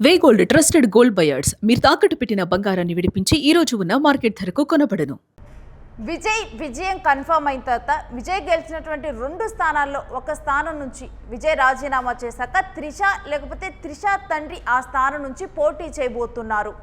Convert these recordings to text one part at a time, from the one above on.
వే gold trusted gold buyers మీరు తాకట్టు పెట్టిన బంగారాన్ని విడిపించి ఈ రోజు ఉన్న మార్కెట్ ధరకు కొనబడను. విజయం కన్ఫర్మ్ అయిన తర్వాత విజయ్ గెలిచినటువంటి 2 స్థానాల్లో ఒక స్థానం నుంచి విజయ్ రాజీనామా చేశాక త్రిష తండ్రి ఆ స్థానం నుంచి పోటీ చేయబోతున్నారు.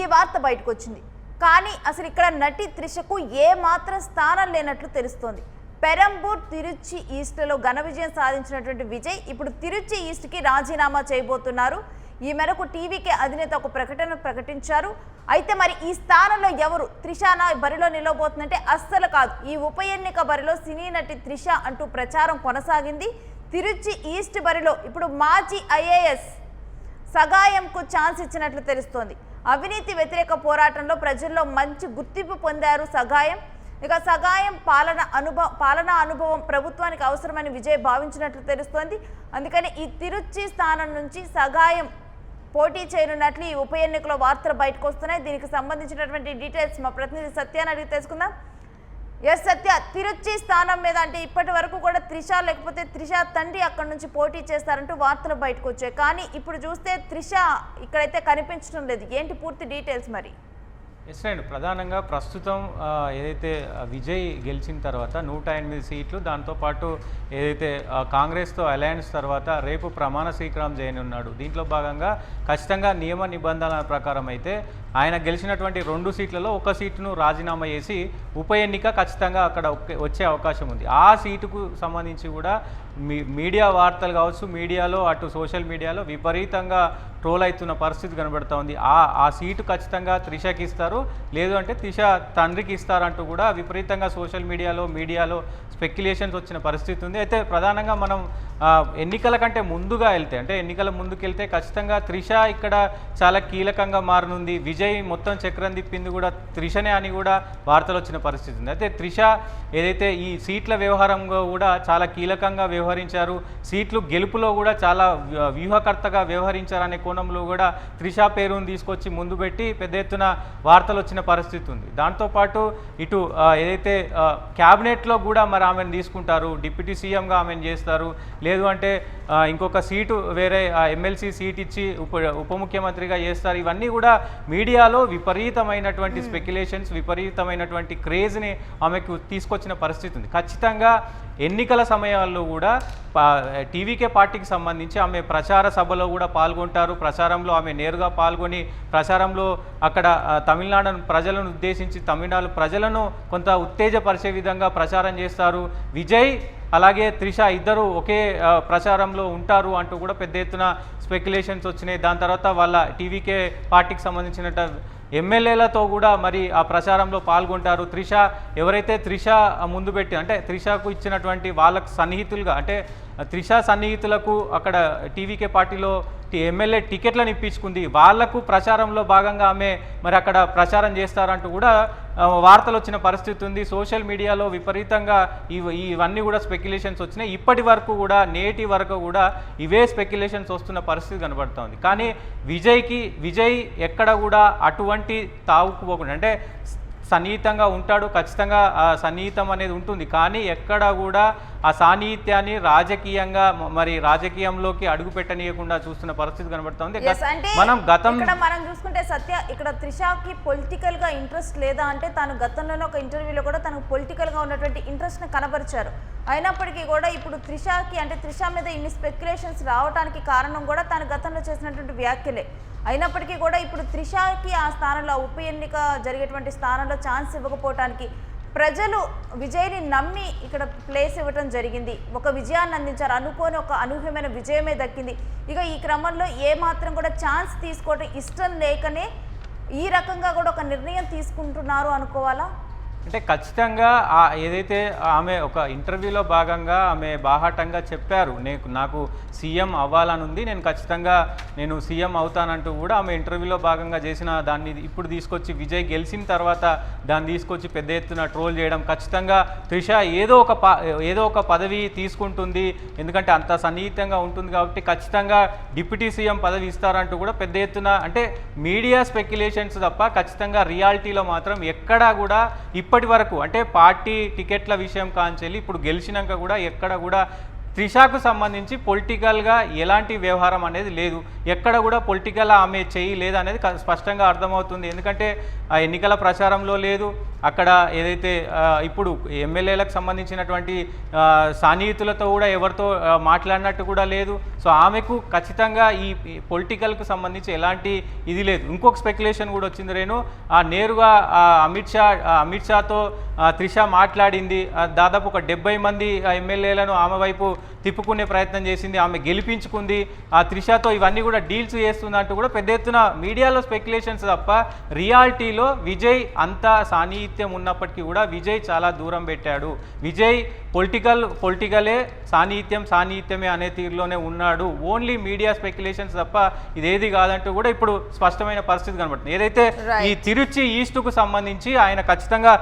ఈ వార్త బయటకు వచ్చింది. కానీ అసలు ఇక్కడ నటి త్రిషకు ఏ మాత్రం స్థానం లేనట్లు తెలుస్తోంది. పెరంబూర్ తిరుచి ఈస్ట్లో ఘన విజయం సాధించినటువంటి విజయ్ ఇప్పుడు తిరుచి ఈస్ట్కి రాజీనామా చేయబోతున్నారు. ఈ మేరకు టీవీకే అధినేత ఒక ప్రకటన ప్రకటించారు. అయితే మరి ఈ స్థానంలో ఎవరు త్రిషానా బరిలో నిలవబోతుందంటే అస్సలు కాదు. ఈ ఉప ఎన్నిక బరిలో సినీ నటి త్రిష అంటూ ప్రచారం కొనసాగింది. తిరుచి ఈస్ట్ బరిలో ఇప్పుడు మాజీ ఐఏఎస్ సగాయంకు ఛాన్స్ ఇచ్చినట్లు తెలుస్తోంది. అవినీతి వ్యతిరేక పోరాటంలో ప్రజల్లో మంచి గుర్తింపు పొందారు సగాయం. ఇక సగాయం పాలనా అనుభవం ప్రభుత్వానికి అవసరమని విజయ్ భావించినట్లు తెలుస్తోంది. అందుకని ఈ తిరుచి స్థానం నుంచి సగాయం పోటీ చేయనున్నట్లు ఈ ఉప ఎన్నికలో వార్తలు బయటకు వస్తున్నాయి. దీనికి సంబంధించినటువంటి డీటెయిల్స్ మా ప్రతినిధి సత్యాన్ని అడిగి తెలుసుకుందాం. ఎస్ సత్య, తిరుచి స్థానం మీద అంటే ఇప్పటి వరకు కూడా త్రిష లేకపోతే త్రిష తండ్రి అక్కడ నుంచి పోటీ చేస్తారంటూ వార్తలు బయటకు వచ్చాయి. కానీ ఇప్పుడు చూస్తే త్రిష ఇక్కడైతే కనిపించడం లేదు. ఏంటి పూర్తి డీటెయిల్స్ మరి? ఎస్ అండి, ప్రధానంగా ప్రస్తుతం ఏదైతే విజయ్ గెలిచిన తర్వాత 108 సీట్లు, దాంతోపాటు ఏదైతే కాంగ్రెస్తో అలయన్స్ తర్వాత రేపు ప్రమాణ స్వీకారం చేయనున్నాడు. దీంట్లో భాగంగా ఖచ్చితంగా నియమ నిబంధనల ప్రకారం అయితే ఆయన గెలిచినటువంటి 2 సీట్లలో ఒక సీటును రాజీనామా చేసి ఉప ఎన్నిక ఖచ్చితంగా అక్కడ వచ్చే అవకాశం ఉంది. ఆ సీటుకు సంబంధించి కూడా మీడియా వార్తలు కావచ్చు, మీడియాలో అటు సోషల్ మీడియాలో విపరీతంగా ట్రోల్ అవుతున్న పరిస్థితి కనబడుతూ ఉంది. ఆ సీటు ఖచ్చితంగా త్రిషకి ఇస్తారు, లేదు అంటే త్రిష తండ్రికి ఇస్తారంటూ కూడా విపరీతంగా సోషల్ మీడియాలో స్పెక్యులేషన్స్ వచ్చిన పరిస్థితి ఉంది. అయితే ప్రధానంగా మనం ఎన్నికల కంటే ముందుగా వెళ్తే అంటే ఎన్నికల ముందుకెళ్తే ఖచ్చితంగా త్రిష ఇక్కడ చాలా కీలకంగా మారనుంది. విజయ్ మొత్తం చక్రం తిప్పింది కూడా త్రిషనే అని కూడా వార్తలు వచ్చిన పరిస్థితి ఉంది. అయితే త్రిష ఏదైతే ఈ సీట్ల వ్యవహారంలో కూడా చాలా కీలకంగా వ్యవహరించారు, సీట్లు గెలుపులో కూడా చాలా వ్యూహకర్తగా వ్యవహరించారనే కోణంలో కూడా త్రిష పేరును తీసుకొచ్చి ముందు పెట్టి పెద్ద ఎత్తున వార్తలు వచ్చిన పరిస్థితి ఉంది. దాంతోపాటు ఇటు ఏదైతే క్యాబినెట్లో కూడా మరి ఆమెను తీసుకుంటారు, డిప్యూటీ సీఎంగా ఆమెను చేస్తారు, లేదు అంటే ఇంకొక సీటు వేరే ఎమ్మెల్సీ సీట్ ఇచ్చి ఉప ముఖ్యమంత్రిగా చేస్తారు. ఇవన్నీ కూడా మీడియాలో విపరీతమైనటువంటి స్పెక్యులేషన్స్, విపరీతమైనటువంటి క్రేజ్ని ఆమెకు తీసుకొచ్చిన పరిస్థితి ఉంది. ఖచ్చితంగా ఎన్నికల సమయాల్లో కూడా టీవీకే పార్టీకి సంబంధించి ఆమె ప్రచార సభలో కూడా పాల్గొంటారు. ప్రచారంలో ఆమె నేరుగా పాల్గొని ప్రచారంలో అక్కడ తమిళనాడు ప్రజలను ఉద్దేశించి తమిళనాడు ప్రజలను కొంత ఉత్తేజపరిచే విధంగా ప్రచారం చేస్తారు. విజయ్ అలాగే త్రిష ఇద్దరు ఒకే ప్రచారంలో ఉంటారు అంటూ కూడా పెద్ద ఎత్తున స్పెక్యులేషన్స్ వచ్చినాయి. దాని తర్వాత వాళ్ళ టీవీకే పార్టీకి సంబంధించిన ఎమ్మెల్యేలతో కూడా మరి ఆ ప్రచారంలో పాల్గొంటారు. త్రిష ఎవరైతే త్రిష ముందు పెట్టి అంటే త్రిషకు ఇచ్చినటువంటి వాళ్ళకు సన్నిహితులుగా అంటే త్రిష సన్నిహితులకు అక్కడ టీవీకే పార్టీలో ఎమ్మెల్యే టికెట్లను ఇప్పించుకుంది, వాళ్లకు ప్రచారంలో భాగంగా ఆమె మరి అక్కడ ప్రచారం చేస్తారంటూ కూడా వార్తలు వచ్చిన పరిస్థితి ఉంది. సోషల్ మీడియాలో విపరీతంగా ఇవన్నీ కూడా స్పెక్యులేషన్స్ వచ్చినాయి. ఇప్పటి వరకు కూడా నేటి వరకు కూడా ఇవే స్పెక్యులేషన్స్ వస్తున్న పరిస్థితి కనబడుతోంది. కానీ విజయ్ ఎక్కడ కూడా అటువంటి తావుకుపోకుండా అంటే సన్నిహితంగా ఉంటాడు, ఖచ్చితంగా ఆ సన్నిహితం అనేది ఉంటుంది. కానీ ఎక్కడ కూడా ఆ సాన్నిహిత్యాన్ని రాజకీయంగా మరి రాజకీయంలోకి అడుగు పెట్టనీయకుండా చూస్తున్న పరిస్థితి కనబడుతుంది. మనం చూసుకుంటే సత్య ఇక్కడ త్రిషకి పొలిటికల్ గా ఇంట్రెస్ట్ లేదా అంటే తాను గతంలోనే ఒక ఇంటర్వ్యూలో కూడా తనకు పొలిటికల్ గా ఉన్నటువంటి ఇంట్రెస్ట్ ని కనబరిచారు. అయినప్పటికీ కూడా ఇప్పుడు త్రిష మీద ఇన్ని స్పెక్యులేషన్స్ రావడానికి కారణం కూడా తాను గతంలో చేసినటువంటి వ్యాఖ్యలే. అయినప్పటికీ కూడా ఇప్పుడు త్రిషకి ఆ స్థానంలో ఉప ఎన్నిక జరిగేటువంటి స్థానంలో ఛాన్స్ ఇవ్వకపోవటానికి ప్రజలు విజయ్ని నమ్మి ఇక్కడ ప్లేస్ ఇవ్వటం జరిగింది. ఒక విజయాన్ని అందించారు, అనుకోని ఒక అనూహ్యమైన విజయమే దక్కింది. ఇక ఈ క్రమంలో ఏమాత్రం కూడా ఛాన్స్ తీసుకోవటం ఇష్టం లేకనే ఈ రకంగా కూడా ఒక నిర్ణయం తీసుకుంటున్నారు అనుకోవాలా? అంటే ఖచ్చితంగా ఏదైతే ఆమె ఒక ఇంటర్వ్యూలో భాగంగా ఆమె బాహాటంగా చెప్పారు, నాకు సీఎం అవ్వాలని ఉంది, నేను సీఎం అవుతానంటూ కూడా ఆమె ఇంటర్వ్యూలో భాగంగా చేసిన దాన్ని ఇప్పుడు తీసుకొచ్చి విజయ్ గెలిచిన తర్వాత దాన్ని తీసుకొచ్చి పెద్ద ఎత్తున ట్రోల్ చేయడం. ఖచ్చితంగా త్రిష ఏదో ఒక పదవి తీసుకుంటుంది, ఎందుకంటే అంత సన్నిహితంగా ఉంటుంది కాబట్టి ఖచ్చితంగా డిప్యూటీ సీఎం పదవి ఇస్తారంటూ కూడా పెద్ద ఎత్తున అంటే మీడియా స్పెక్యులేషన్స్ తప్ప ఖచ్చితంగా రియాలిటీలో మాత్రం ఎక్కడా కూడా ఇప్పటి వరకు అంటే పార్టీ టికెట్ల విషయం కాంచెల్లి ఇప్పుడు గెలిచినాక కూడా ఎక్కడ కూడా త్రిషాకు సంబంధించి పొలిటికల్గా ఎలాంటి వ్యవహారం అనేది లేదు, ఎక్కడ కూడా పొలిటికల్ ఆమె చేయి లేదు అనేది స్పష్టంగా అర్థమవుతుంది. ఎందుకంటే ఆ ఎన్నికల ప్రచారంలో లేదు, అక్కడ ఏదైతే ఇప్పుడు ఎమ్మెల్యేలకు సంబంధించినటువంటి సన్నిహితులతో కూడా ఎవరితో మాట్లాడినట్టు కూడా లేదు. సో ఆమెకు ఖచ్చితంగా ఈ పొలిటికల్కు సంబంధించి ఎలాంటి ఇది లేదు. ఇంకొక స్పెక్యులేషన్ కూడా వచ్చింది రేణు, నేరుగా అమిత్ షాతో త్రిష మాట్లాడింది, దాదాపు ఒక 70 మంది ఎమ్మెల్యేలను ఆమె వైపు తిప్పుకునే ప్రయత్నం చేసింది, ఆమె గెలిపించుకుంది, ఆ త్రిషతో ఇవన్నీ కూడా డీల్స్ చేస్తుందంటూ కూడా పెద్ద ఎత్తున మీడియాలో స్పెక్యులేషన్స్ తప్ప రియాలిటీలో విజయ్ అంత సాన్నిహిత్యం ఉన్నప్పటికీ కూడా విజయ్ చాలా దూరం పెట్టాడు. విజయ్ పొలిటికలే, సాన్నిహిత్యమే అనే తీరులోనే ఉన్నాడు. ఓన్లీ మీడియా స్పెక్యులేషన్స్ తప్ప ఇదేది కాదంటూ కూడా ఇప్పుడు స్పష్టమైన పరిస్థితి కనబడుతుంది. ఏదైతే ఈ తిరుచి ఈస్టుకు సంబంధించి ఆయన ఖచ్చితంగా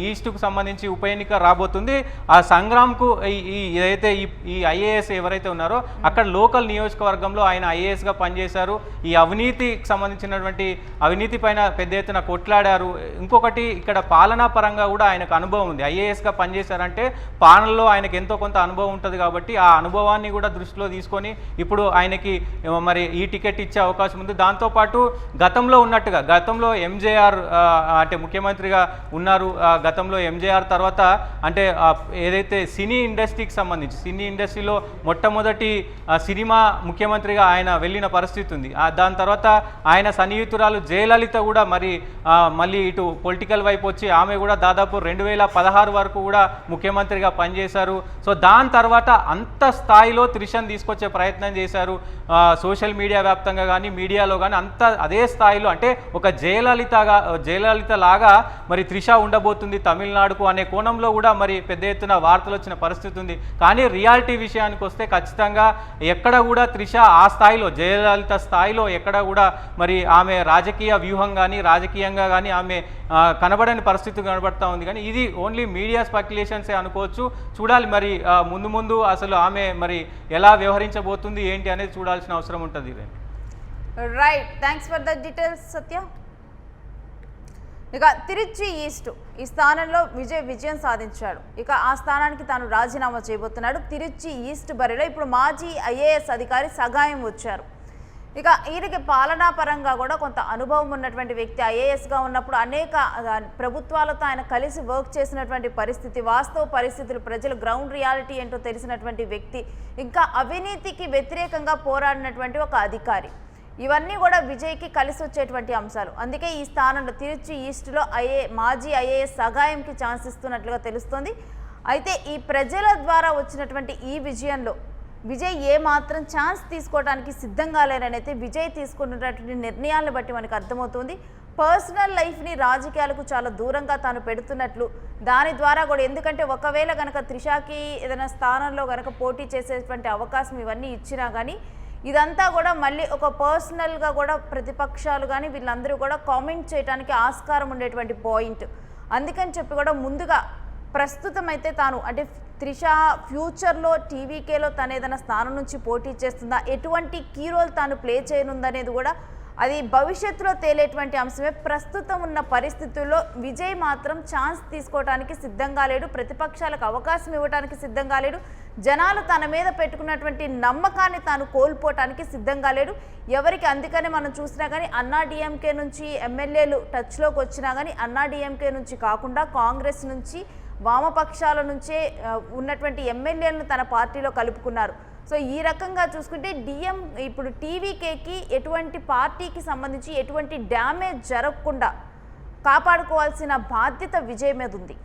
ఈస్టుకు సంబంధించి ఉప ఎన్నిక రాబోతుంది. ఆ సంగ్రామ్కు ఏదైతే ఈ ఐఏఎస్ ఎవరైతే ఉన్నారో అక్కడ లోకల్ నియోజకవర్గంలో ఆయన ఐఏఎస్గా పనిచేశారు. ఈ అవినీతికి సంబంధించినటువంటి అవినీతి పైన పెద్ద ఎత్తున కొట్లాడారు. ఇంకొకటి ఇక్కడ పాలనా పరంగా కూడా ఆయనకు అనుభవం ఉంది. ఐఏఎస్గా పనిచేశారంటే పాలనలో ఆయనకు ఎంతో కొంత అనుభవం ఉంటుంది కాబట్టి ఆ అనుభవాన్ని కూడా దృష్టిలో తీసుకొని ఇప్పుడు ఆయనకి మరి ఈ టికెట్ ఇచ్చే అవకాశం ఉంది. దాంతోపాటు గతంలో ఉన్నట్టుగా గతంలో ఎంజేఆర్ అంటే ముఖ్యమంత్రిగా ఉన్నారు. గతంలో ఎంజేఆర్ తర్వాత అంటే ఏదైతే సినీ ఇండస్ట్రీలో మొట్టమొదటి సినిమా ముఖ్యమంత్రిగా ఆయన వెళ్ళిన పరిస్థితి ఉంది. దాని తర్వాత ఆయన సన్నిహితురాలు జయలలిత కూడా మళ్ళీ ఇటు పొలిటికల్ వైపు వచ్చి ఆమె కూడా దాదాపు 2016 వరకు కూడా ముఖ్యమంత్రిగా పనిచేశారు. సో దాని తర్వాత అంత స్థాయిలో త్రిషను తీసుకొచ్చే ప్రయత్నం చేశారు. సోషల్ మీడియా వ్యాప్తంగా కానీ మీడియాలో కానీ అదే స్థాయిలో అంటే ఒక జయలలిత లాగా మరి త్రిష ఉండబోతుంది తమిళనాడుకు అనే కోణంలో కూడా మరి పెద్ద ఎత్తున వార్తలు వచ్చిన పరిస్థితి ఉంది. కానీ రియాలిటీ విషయానికి వస్తే ఖచ్చితంగా ఎక్కడ కూడా త్రిష ఆ స్థాయిలో జయలలిత స్థాయిలో ఎక్కడ కూడా మరి ఆమె రాజకీయ వ్యూహం కానీ రాజకీయంగా కానీ ఆమె కనబడని పరిస్థితి కనబడతా ఉంది. కానీ ఇది ఓన్లీ మీడియా స్పెక్యులేషన్సే అనుకోవచ్చు. చూడాలి మరి ముందు అసలు ఆమె మరి ఎలా వ్యవహరించబోతుంది ఏంటి అనేది చూడాల్సిన అవసరం ఉంటుంది. Right, thanks for the details Satya. ఇక తిరుచి ఈస్ట్ ఈ స్థానంలో విజయం సాధించాడు. ఇక ఆ స్థానానికి తాను రాజీనామా చేయబోతున్నాడు. తిరుచి ఈస్ట్ బరిలో ఇప్పుడు మాజీ ఐఏఎస్ అధికారి సగాయం వచ్చారు. ఇక ఈయనకి పాలనా పరంగా కూడా కొంత అనుభవం ఉన్నటువంటి వ్యక్తి. ఐఏఎస్గా ఉన్నప్పుడు అనేక ప్రభుత్వాలతో ఆయన కలిసి వర్క్ చేసినటువంటి పరిస్థితి, వాస్తవ పరిస్థితులు, ప్రజలు గ్రౌండ్ రియాలిటీ ఏంటో తెలిసినటువంటి వ్యక్తి, ఇంకా అవినీతికి వ్యతిరేకంగా పోరాడినటువంటి ఒక అధికారి. ఇవన్నీ కూడా విజయ్కి కలిసి వచ్చేటువంటి అంశాలు. అందుకే ఈ స్థానంలో తిరుచి ఈస్ట్లో మాజీ ఐఏఎస్ సగాయంకి ఛాన్స్ ఇస్తున్నట్లుగా తెలుస్తోంది. అయితే ఈ ప్రజల ద్వారా వచ్చినటువంటి ఈ విజయంలో విజయ్ ఏమాత్రం ఛాన్స్ తీసుకోవడానికి సిద్ధంగా లేరనైతే విజయ్ తీసుకున్నటువంటి నిర్ణయాలను బట్టి మనకు అర్థమవుతుంది. పర్సనల్ లైఫ్ని రాజకీయాలకు చాలా దూరంగా తాను పెడుతున్నట్లు, దాని ద్వారా కూడా ఎందుకంటే ఒకవేళ కనుక త్రిషాకి ఏదైనా స్థానంలో కనుక పోటీ చేసేటువంటి అవకాశం ఇవన్నీ ఇచ్చినా కానీ ఇదంతా కూడా మళ్ళీ ఒక పర్సనల్గా కూడా ప్రతిపక్షాలు కానీ వీళ్ళందరూ కూడా కామెంట్ చేయడానికి ఆస్కారం ఉండేటువంటి పాయింట్. అందుకని చెప్పి కూడా ముందుగా ప్రస్తుతం అయితే తాను అంటే త్రిష ఫ్యూచర్లో టీవీకేలో తను ఏదైనా స్థానం నుంచి పోటీ చేస్తుందా, ఎటువంటి కీ రోల్ తాను ప్లే చేయనుందనేది కూడా అది భవిష్యత్తులో తేలేటువంటి అంశమే. ప్రస్తుతం ఉన్న పరిస్థితుల్లో విజయ్ మాత్రం ఛాన్స్ తీసుకోవడానికి సిద్ధంగా లేడు, ప్రతిపక్షాలకు అవకాశం ఇవ్వడానికి సిద్ధంగా లేడు, జనాలు తన మీద పెట్టుకున్నటువంటి నమ్మకాన్ని తాను కోల్పోవటానికి సిద్ధంగా లేడు ఎవరికి. అందుకని మనం చూసినా కానీ అన్నా డిఎంకే నుంచి ఎమ్మెల్యేలు టచ్లోకి వచ్చినా కానీ అన్నా డిఎంకే నుంచి కాకుండా కాంగ్రెస్ నుంచి వామపక్షాల నుంచే ఉన్నటువంటి ఎమ్మెల్యేలను తన పార్టీలో కలుపుకున్నారు. సో ఈ రకంగా చూసుకుంటే ఇప్పుడు టీవీకేకి ఎటువంటి పార్టీకి సంబంధించి ఎటువంటి డ్యామేజ్ జరగకుండా కాపాడుకోవాల్సిన బాధ్యత విజయ్ మీద ఉంది.